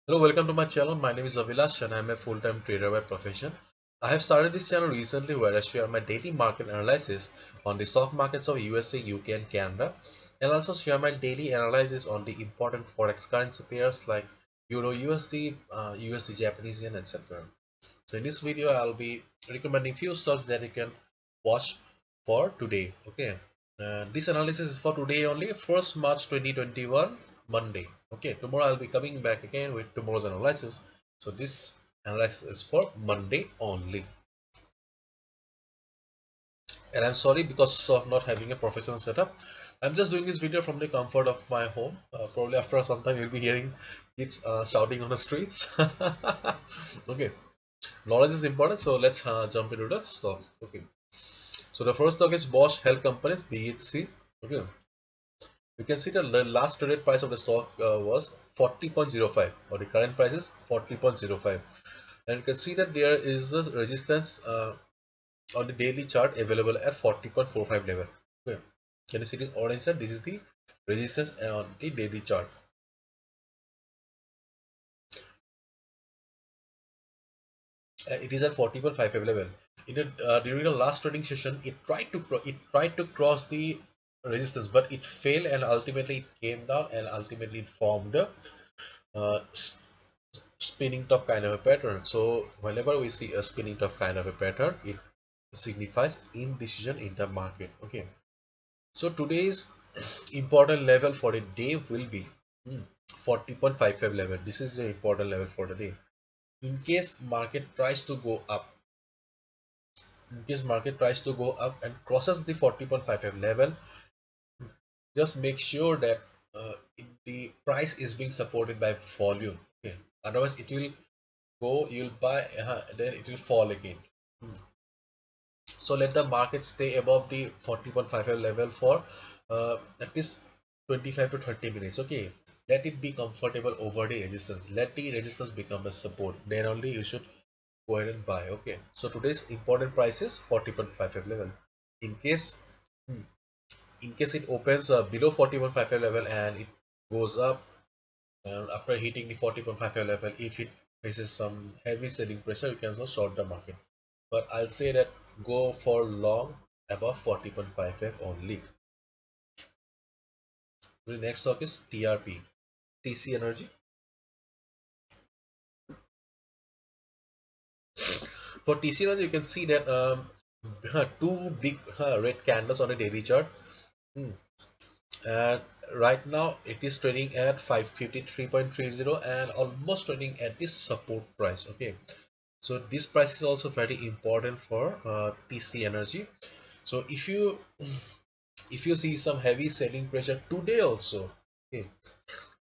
Hello, welcome to my channel. My name is Avilash and I'm a full-time trader by profession. I have started this channel recently where I share my daily market analysis on the stock markets of USA, UK and Canada, and also share my daily analysis on the important forex currency pairs like Euro USD, USD Japanese Yen, etc. So in this video I'll be recommending few stocks that you can watch for today. Okay, this analysis is for today only, 1st March 2021, Monday. Okay, tomorrow I'll be coming back again with tomorrow's analysis. So this analysis is for Monday only. And I'm sorry because of not having a professional setup. I'm just doing this video from the comfort of my home. Probably after some time you'll be hearing kids shouting on the streets. Okay, knowledge is important, so let's jump into the stock. Okay, so the first stock is Bosch Health Companies, BHC. Okay, you can see the last traded price of the stock was 40.05, or the current price is 40.05, and you can see that there is a resistance on the daily chart available at 40.45 level. Okay, can you see this orange line? This is the resistance on the daily chart. It is at 40.55 level. During the last trading session, it tried to cross the resistance, but it failed, and ultimately it came down, and ultimately it formed a uh, spinning top kind of a pattern. So whenever we see a spinning top kind of a pattern, it signifies indecision in the market. Okay. So today's important level for the day will be 40.55 level. This is the important level for the day. In case market tries to go up, and crosses the 40.55 level, just make sure that the price is being supported by volume. Okay. Otherwise it will go, you'll buy, then it will fall again. So let the market stay above the 40.55 level for at least 25 to 30 minutes. Okay, let it be comfortable over the resistance, let the resistance become a support, then only you should go ahead and buy. Okay, so today's important price is 40.55 level. In case it opens below 40.55 level and it goes up, and after hitting the 40.55 level, if it faces some heavy selling pressure, you can also short the market, but I'll say that go for long above 40.55 only. The next stock is TRP, TC Energy. For TC Energy, you can see that two big red candles on a daily chart. Hmm. And right now it is trading at 553.30 and almost trading at this support price. Okay, so this price is also very important for TC Energy. So if you see some heavy selling pressure today also, okay,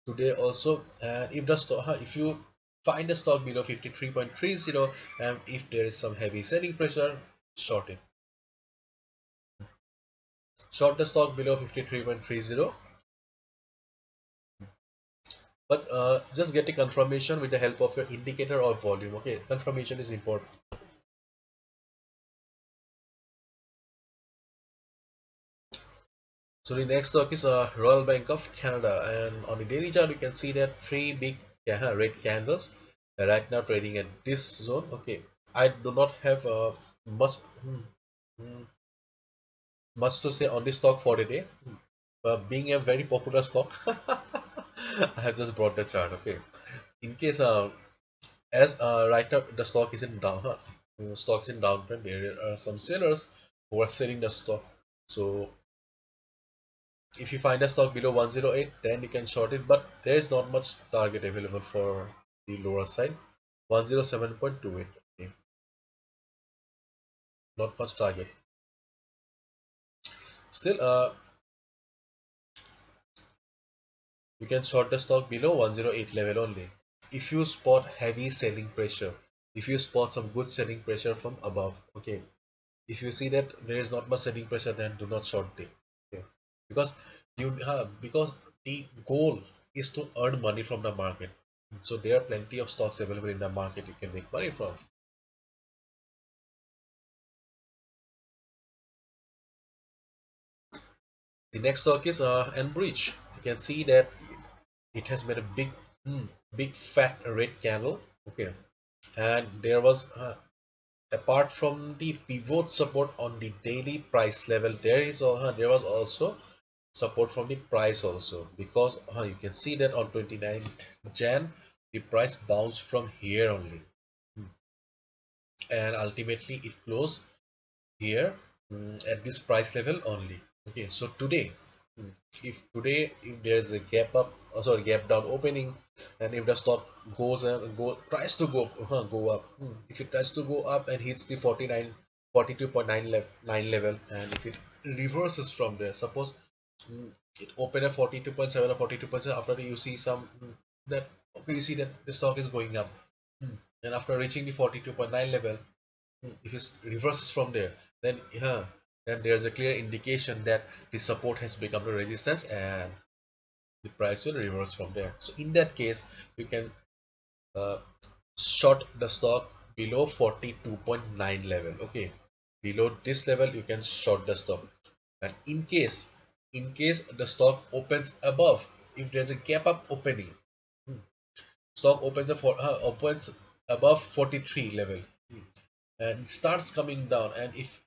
and if you find a stock below 53.30, and if there is some heavy selling pressure, short it. Short the stock below 53.30, but just get a confirmation with the help of your indicator or volume. Okay, confirmation is important. So the next stock is Royal Bank of Canada, and on the daily chart you can see that three big red candles right now trading at this zone. Okay, I do not have much hmm, much to say on this stock for the day. Being a very popular stock, I have just brought the chart. Okay, in case as right now the stock is in stock is in downtrend, there are some sellers who are selling the stock. So if you find a stock below 108, then you can short it, but there is not much target available for the lower side. 107.28. Okay, not much target. Still, you can short the stock below 108 level only. If you spot heavy selling pressure, if you spot some good selling pressure from above, okay. If you see that there is not much selling pressure, then do not short it. Okay, because because the goal is to earn money from the market. So there are plenty of stocks available in the market you can make money from. The next stock is Enbridge. You can see that it has made a big hmm, big fat red candle. Okay, and there was apart from the pivot support on the daily price level, there was also support from the price also, because you can see that on 29th Jan the price bounced from here only. Hmm. And ultimately it closed here, at this price level only. Okay, so today, mm, if there's a gap up, sorry, gap down opening, and if the stock goes and tries to go up, if it tries to go up and hits the 42.9 level, and if it reverses from there, suppose it opened at 42.7 or 42.7, after that you see some that okay, you see that the stock is going up, and after reaching the 42.9 level, if it reverses from there, then then there's a clear indication that the support has become the resistance, and the price will reverse from there. So in that case, you can uh, short the stock below 42.9 level. Okay, below this level you can short the stock. And in case the stock opens above, if there's a gap up opening, hmm, stock opens above 43 level, and it starts coming down, and if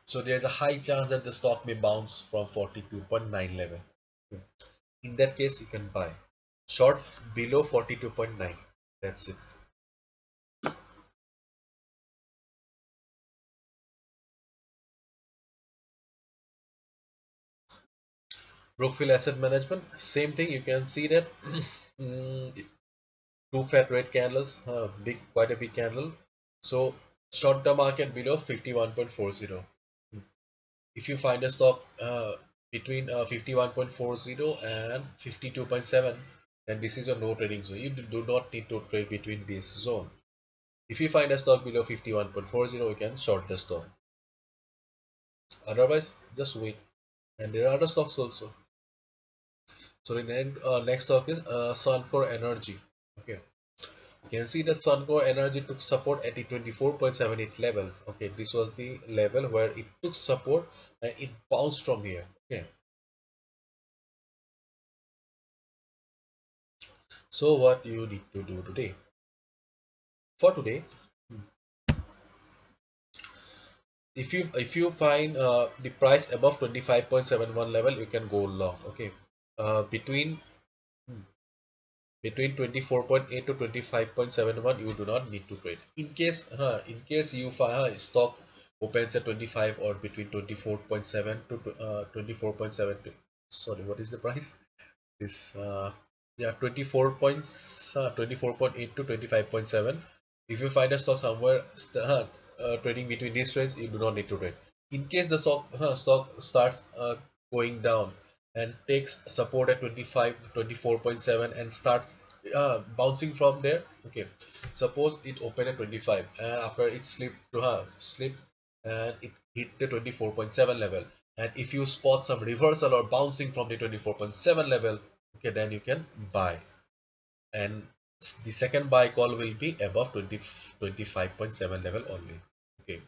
so there's a high chance that the stock may bounce from 42.9 level. In that case you can buy short below 42.9. That's it. Brookfield Asset Management, same thing. You can see that mm, two fat red candles, big, quite a big candle. So short the market below 51.40. If you find a stock between 51.40 and 52.7, then this is your no trading zone. You do not need to trade between this zone. If you find a stock below 51.40, you can short the stock. Otherwise, just wait. And there are other stocks also. So the next stock is Suncor Energy. Okay, you can see that Suncor Energy took support at the 24.78 level. Okay, this was the level where it took support and it bounced from here. Okay, so what you need to do today? For today, if you find the price above 25.71 level, you can go long. Okay, between between 24.8 to 25.71, you do not need to trade. In case you find stock opens at 25 or between 24.7 to 24.7, sorry, what is the price? This yeah, 24.8 to 25.7. If you find a stock somewhere trading between these range, you do not need to trade. In case the stock starts going down and takes support at 25 24.7 and starts bouncing from there. Okay, suppose it opened at 25 and after it slipped to slip and it hit the 24.7 level, and if you spot some reversal or bouncing from the 24.7 level, okay, then you can buy. And the second buy call will be above 25.7 level only. Okay,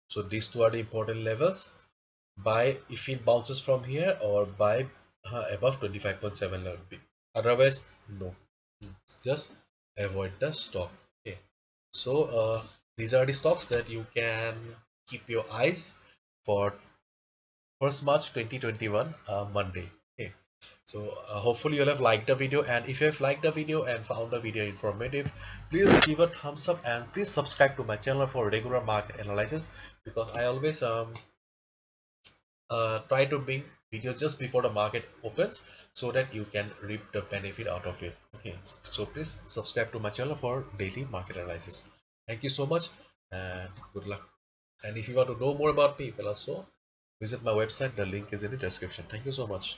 so these two are the important levels. Buy if it bounces from here, or buy above 25.7 level. Otherwise, no, just avoid the stock. Okay, so these are the stocks that you can keep your eyes for 1st March 2021, Monday. Okay, so hopefully you'll have liked the video, and if you have liked the video and found the video informative, please give a thumbs up and please subscribe to my channel for regular market analysis, because I always try to bring videos just before the market opens so that you can reap the benefit out of it. Okay, so please subscribe to my channel for daily market analysis. Thank you so much and good luck. And if you want to know more about me, you can also visit my website. The link is in the description. Thank you so much.